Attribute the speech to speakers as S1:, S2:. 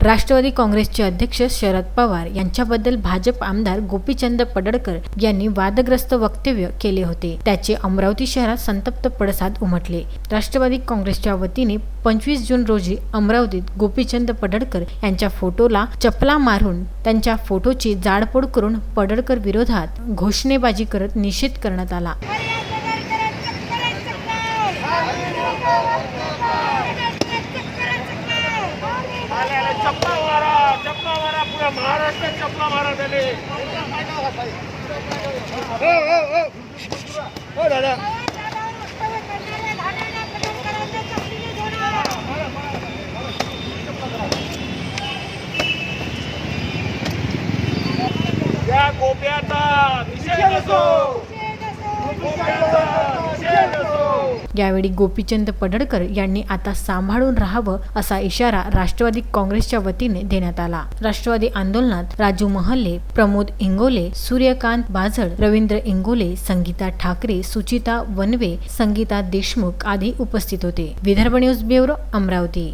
S1: राष्ट्रवादी काँग्रेसचे अध्यक्ष शरद पवार यांच्याबद्दल भाजप आमदार गोपीचंद पडळकर यांनी वादग्रस्त वक्तव्य केले होते। त्याचे अमरावती शहरात संतप्त पडसाद उमटले। राष्ट्रवादी काँग्रेसच्या वतीने 25 जून रोजी अमरावतीत गोपीचंद पडळकर यांच्या फोटोला चपला मारून त्यांच्या फोटोची जाळपोळ करून पडळकर विरोधात घोषणेबाजी करत निषेध करण्यात आला।
S2: चप्पा मारा पूरा महाराष्ट्र चप्पा मारा त्याने हो दादा या गोप्याचा निषेध असो।
S1: यावेळी गोपीचंद पडळकर यांनी आता सांभाळून राहावं असा इशारा राष्ट्रवादी काँग्रेसच्या वतीने देण्यात आला। राष्ट्रवादी आंदोलनात राजू महल्ले, प्रमोद इंगोले, सूर्यकांत बाझड, रवींद्र इंगोले, संगीता ठाकरे, सुचिता वनवे, संगीता देशमुख आदी उपस्थित होते। Vidarbha news bureau, Amravati.